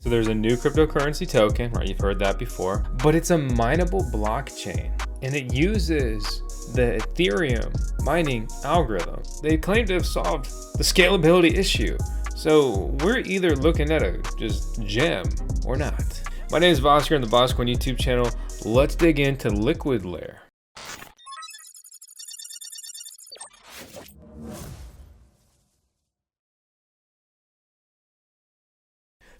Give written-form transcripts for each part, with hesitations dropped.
So there's a new cryptocurrency token, right? You've heard that before, but it's a mineable blockchain and it uses the Ethereum mining algorithm. They claim to have solved the scalability issue. So we're either looking at a just gem or not. My name is Vosk here on the VoskCoin YouTube channel. Let's dig into LiquidLayer.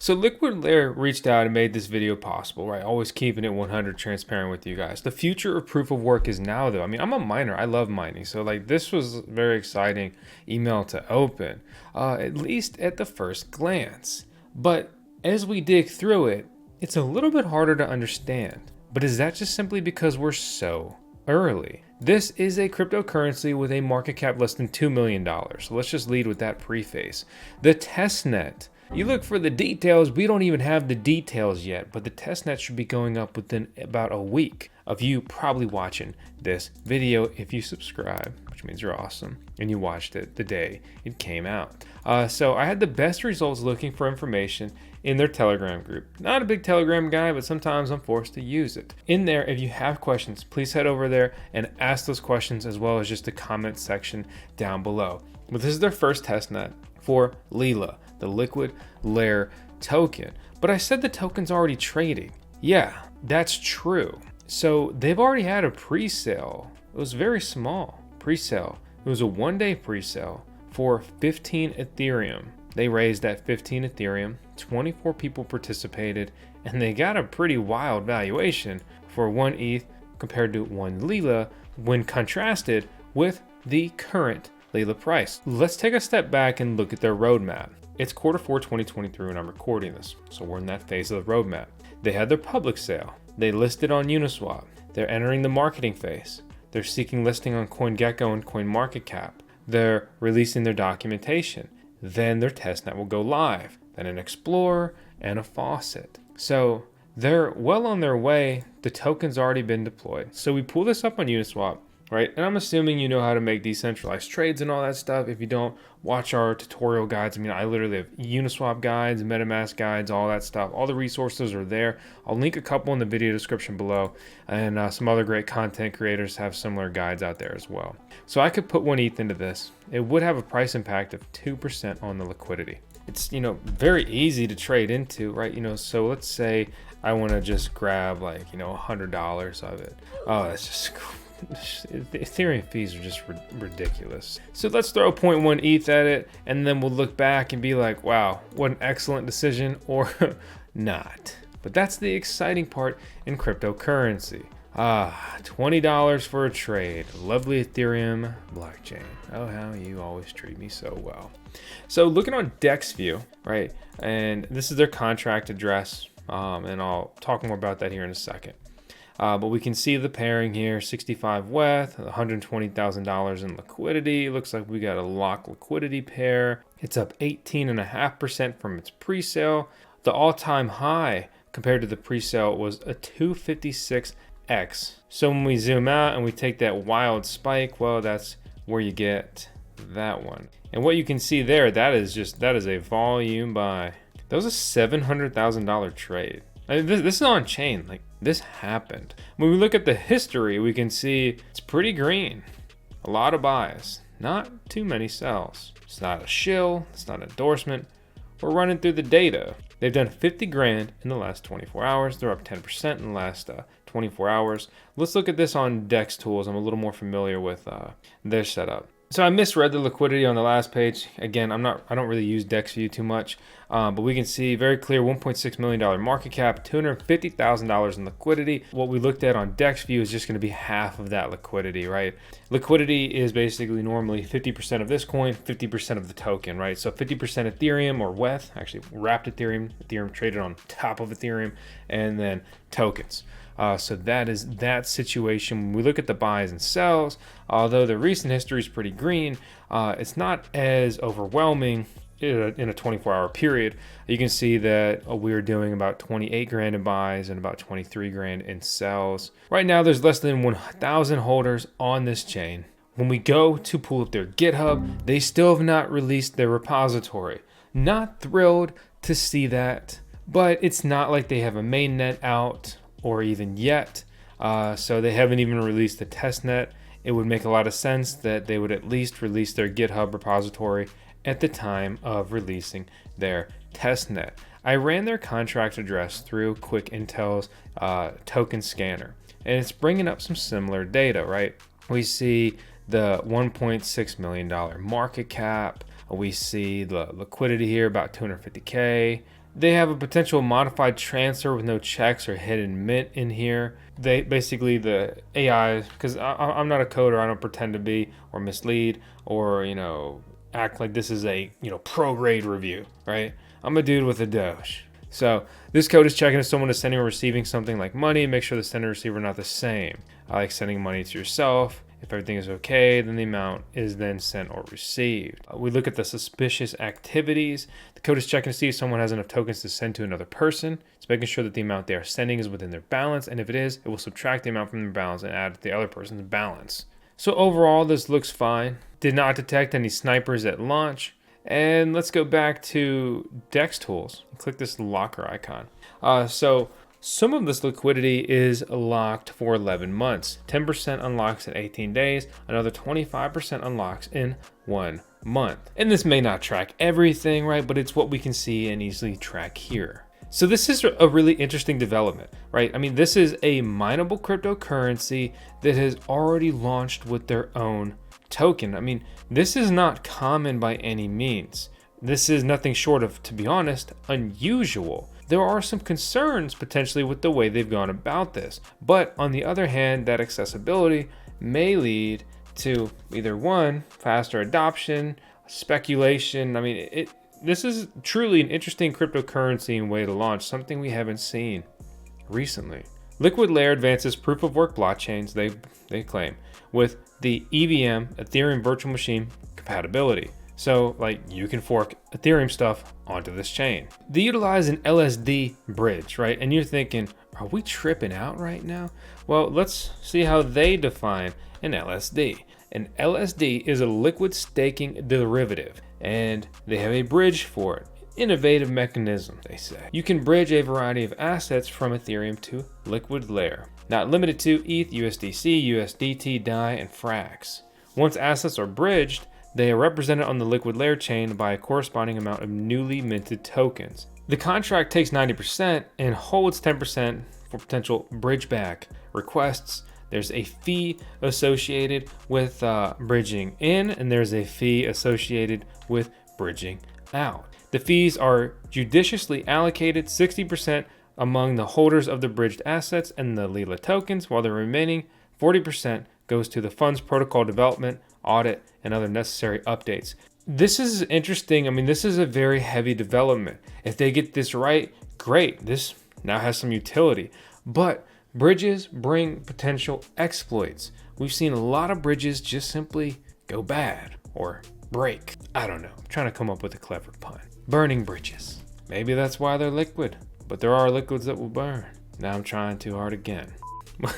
So LiquidLayer reached out and made this video possible, right? Always keeping it 100 transparent with you guys. The future of proof of work is now though. I mean, I'm a miner, I love mining. So like this was a very exciting email to open, at least at the first glance. But as we dig through it, it's a little bit harder to understand. But is that just simply because we're so early? This is a cryptocurrency with a market cap less than $2 million. So let's just lead with that preface. The testnet. You look for the details, we don't even have the details yet, but the testnet should be going up within about a week of you probably watching this video if you subscribe, which means you're awesome, and you watched it the day it came out. So I had the best results looking for information in their Telegram group. Not a big Telegram guy, but sometimes I'm forced to use it. In there, if you have questions, please head over there and ask those questions as well as just the comment section down below. But this is their first testnet for LILA, the LiquidLayer token. But I said the token's already trading. Yeah, that's true. So they've already had a pre-sale. It was very small pre-sale. It was a one-day pre-sale for 15 Ethereum. They raised that 15 Ethereum, 24 people participated, and they got a pretty wild valuation for 1 ETH compared to 1 LILA when contrasted with the current LILA price. Let's take a step back and look at their roadmap. It's Q4 2023 when I'm recording this, so we're in that phase of the roadmap. They had their public sale. They listed on Uniswap. They're entering the marketing phase. They're seeking listing on CoinGecko and CoinMarketCap. They're releasing their documentation. Then their testnet will go live, then an Explorer and a faucet. So they're well on their way. The token's already been deployed. So we pull this up on Uniswap, right? And I'm assuming you know how to make decentralized trades and all that stuff. If you don't, watch our tutorial guides. I mean, I literally have Uniswap guides, MetaMask guides, all that stuff. All the resources are there. I'll link a couple in the video description below, and some other great content creators have similar guides out there as well. So I could put 1 ETH into this. It would have a price impact of 2% on the liquidity. It's, very easy to trade into, right? So let's say I want to just grab like, $100 of it. Oh, that's just the Ethereum fees are just ridiculous. So let's throw 0.1 ETH at it, and then we'll look back and be like, wow, what an excellent decision, or not. But that's the exciting part in cryptocurrency. $20 for a trade. Lovely Ethereum blockchain. Oh, how you always treat me so well. So looking on DexView, right, and this is their contract address, and I'll talk more about that here in a second. But we can see the pairing here, 65 WETH, $120,000 in liquidity. It looks like we got a lock liquidity pair. It's up 18.5% from its pre-sale. The all-time high compared to the pre-sale was a 256x. So when we zoom out and we take that wild spike, well, that's where you get that one. And what you can see there, that is a volume buy. That was a $700,000 trade. I mean, this is on chain. Like, this happened. When we look at the history, we can see it's pretty green. A lot of buys, not too many sells. It's not a shill, it's not an endorsement. We're running through the data. They've done 50 grand in the last 24 hours. They're up 10% in the last 24 hours. Let's look at this on DexTools. I'm a little more familiar with their setup. So I misread the liquidity on the last page. Again, I don't really use DexView too much, but we can see very clear $1.6 million market cap, $250,000 in liquidity. What we looked at on DexView is just going to be half of that liquidity, right? Liquidity is basically normally 50% of this coin, 50% of the token, right? So 50% Ethereum or WETH, actually wrapped Ethereum traded on top of Ethereum, and then tokens. So that is that situation. When we look at the buys and sells, although the recent history is pretty green, it's not as overwhelming in a 24-hour period. You can see that we're doing about 28 grand in buys and about 23 grand in sells. Right now, there's less than 1,000 holders on this chain. When we go to pull up their GitHub, they still have not released their repository. Not thrilled to see that, but it's not like they have a mainnet out or even yet. So they haven't even released the testnet. It would make a lot of sense that they would at least release their GitHub repository at the time of releasing their testnet. I ran their contract address through Quick Intel's token scanner, and it's bringing up some similar data, right? We see the $1.6 million market cap. We see the liquidity here, about 250K. They have a potential modified transfer with no checks or hidden mint in here. They basically, the AI, because I'm not a coder, I don't pretend to be or mislead or, act like this is a, pro grade review, right? I'm a dude with a Doge. So this code is checking if someone is sending or receiving something like money. Make sure the sender and receiver are not the same. I like sending money to yourself. If everything is okay, then the amount is then sent or received. We look at the suspicious activities. The code is checking to see if someone has enough tokens to send to another person. It's making sure that the amount they are sending is within their balance, and if it is, it will subtract the amount from their balance and add it to the other person's balance. So overall, this looks fine. Did not detect any snipers at launch. And let's go back to DexTools. Click this locker icon. So some of this liquidity is locked for 11 months. 10% unlocks in 18 days. Another 25% unlocks in 1 month. And this may not track everything, right? But it's what we can see and easily track here. So this is a really interesting development, right? I mean, this is a mineable cryptocurrency that has already launched with their own token. I mean, this is not common by any means. This is nothing short of, to be honest, unusual. There are some concerns potentially with the way they've gone about this. But on the other hand, that accessibility may lead to either one, faster adoption, speculation. I mean, this is truly an interesting cryptocurrency and way to launch, something we haven't seen recently. LiquidLayer advances proof of work blockchains, they claim, with the EVM, Ethereum virtual machine compatibility. So like you can fork Ethereum stuff onto this chain. They utilize an LSD bridge, right? And you're thinking, are we tripping out right now? Well, let's see how they define an LSD. An LSD is a liquid staking derivative, and they have a bridge for it. Innovative mechanism, they say. You can bridge a variety of assets from Ethereum to LiquidLayer. Not limited to ETH, USDC, USDT, DAI, and Frax. Once assets are bridged, they are represented on the LiquidLayer chain by a corresponding amount of newly minted tokens. The contract takes 90% and holds 10% for potential bridgeback requests. There's a fee associated with bridging in, and there's a fee associated with bridging out. The fees are judiciously allocated, 60% among the holders of the bridged assets and the LILA tokens, while the remaining 40% goes to the fund's protocol development, audit, and other necessary updates. This is interesting. I mean, this is a very heavy development. If they get this right, great. This now has some utility. But bridges bring potential exploits. We've seen a lot of bridges just simply go bad or break. I don't know. I'm trying to come up with a clever pun. Burning bridges. Maybe that's why they're liquid, but there are liquids that will burn. Now I'm trying too hard again.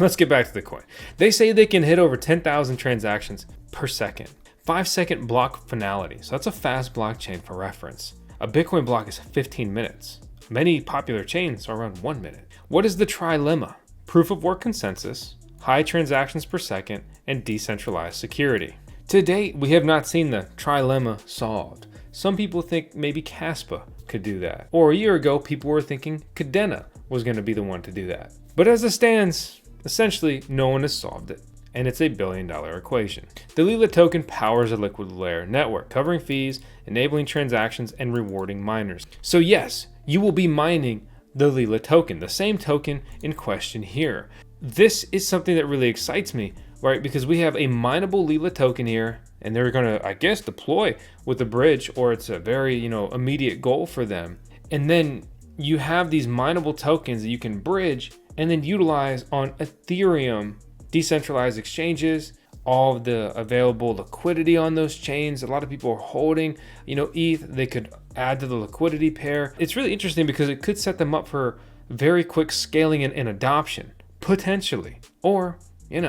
Let's get back to the coin. They say they can hit over 10,000 transactions per second. 5-second block finality. So that's a fast blockchain for reference. A Bitcoin block is 15 minutes. Many popular chains are around 1 minute. What is the trilemma? Proof of work consensus, high transactions per second, and decentralized security. To date, we have not seen the trilemma solved. Some people think maybe Caspa could do that. Or a year ago, people were thinking Cadena was going to be the one to do that. But as it stands, essentially, no one has solved it. And it's a billion-dollar equation. The LILA token powers a LiquidLayer network, covering fees, enabling transactions, and rewarding miners. So yes, you will be mining the LILA token, the same token in question here. This is something that really excites me, right? Because we have a mineable LILA token here, and they're gonna, I guess, deploy with the bridge, or it's a very, immediate goal for them. And then you have these mineable tokens that you can bridge and then utilize on Ethereum, decentralized exchanges, all of the available liquidity on those chains. A lot of people are holding, ETH. They could add to the liquidity pair. It's really interesting because it could set them up for very quick scaling and adoption, potentially. Or, it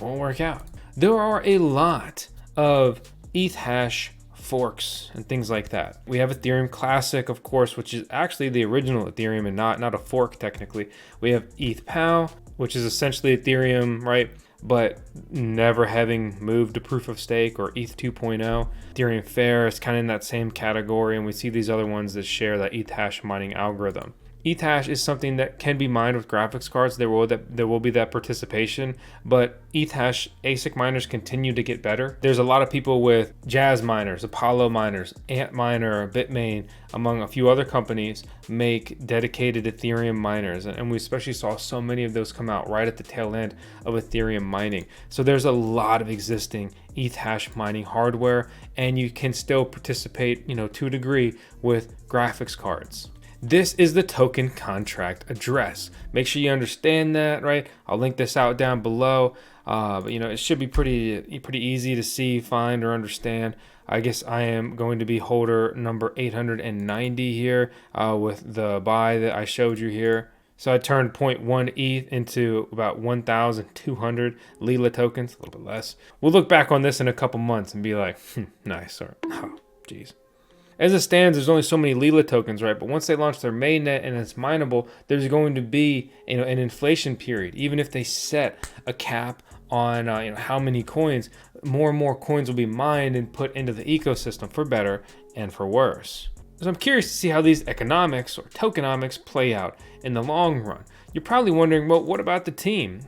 won't work out. There are a lot of Ethash forks and things like that. We have Ethereum Classic, of course, which is actually the original Ethereum and not a fork technically. We have ETH PoW, which is essentially Ethereum, right? But never having moved to proof of stake, or ETH 2.0. Ethereum Fair is kind of in that same category, and we see these other ones that share that Ethash mining algorithm. Ethash is something that can be mined with graphics cards. There will be that participation, but Ethash ASIC miners continue to get better. There's a lot of people with Jazz miners, Apollo miners, Antminer, Bitmain, among a few other companies, make dedicated Ethereum miners, and we especially saw so many of those come out right at the tail end of Ethereum mining. So there's a lot of existing Ethash mining hardware, and you can still participate, to a degree, with graphics cards. This is the token contract address. Make sure you understand that, right? I'll link this out down below. But it should be pretty easy to see, find, or understand. I guess I am going to be holder number 890 here with the buy that I showed you here. So I turned 0.1 ETH into about 1,200 LILA tokens, a little bit less. We'll look back on this in a couple months and be like, nice, or oh, geez. As it stands, there's only so many LILA tokens, right? But once they launch their mainnet and it's mineable, there's going to be, an inflation period. Even if they set a cap on, how many coins, more and more coins will be mined and put into the ecosystem, for better and for worse. So I'm curious to see how these economics or tokenomics play out in the long run. You're probably wondering, well, what about the team?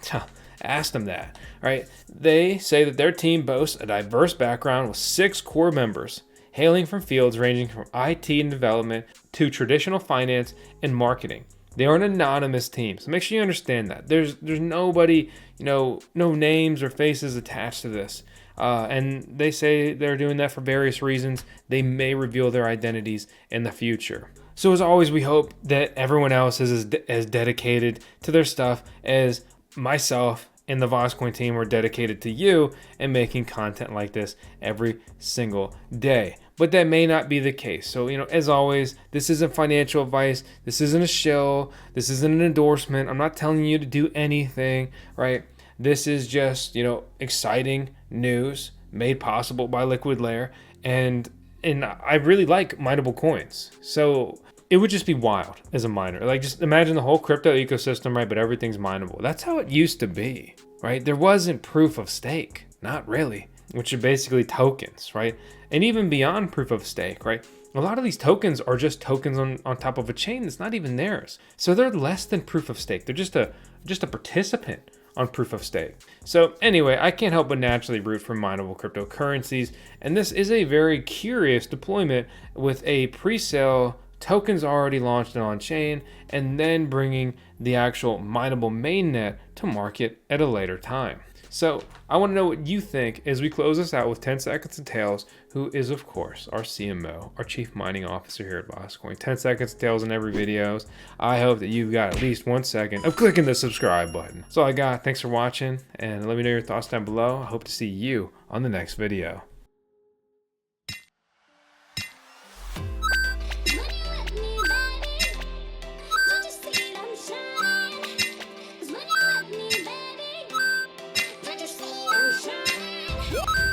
Ask them that, right? They say that their team boasts a diverse background with 6 core members, hailing from fields ranging from IT and development to traditional finance and marketing. They are an anonymous team, so make sure you understand that. There's nobody, no names or faces attached to this. And they say they're doing that for various reasons. They may reveal their identities in the future. So as always, we hope that everyone else is as dedicated to their stuff as myself and the VoskCoin team are dedicated to you and making content like this every single day. But that may not be the case. So, as always, this isn't financial advice. This isn't a shill. This isn't an endorsement. I'm not telling you to do anything, right? This is just, exciting news made possible by LiquidLayer. And I really like mineable coins. So it would just be wild as a miner. Like, just imagine the whole crypto ecosystem, right? But everything's mineable. That's how it used to be, right? There wasn't proof of stake, not really, which are basically tokens, right? And even beyond proof of stake, right? A lot of these tokens are just tokens on top of a chain that's not even theirs. So they're less than proof of stake. They're just a participant on proof of stake. So anyway, I can't help but naturally root for mineable cryptocurrencies. And this is a very curious deployment with a pre-sale tokens already launched and on chain, and then bringing the actual mineable mainnet to market at a later time. So I want to know what you think as we close this out with 10 seconds of Tails, who is of course our CMO, our Chief Mining Officer here at VoskCoin. 10 seconds of Tails in every video. I hope that you've got at least 1 second of clicking the subscribe button. That's all I got. Thanks for watching, and let me know your thoughts down below. I hope to see you on the next video. Shine.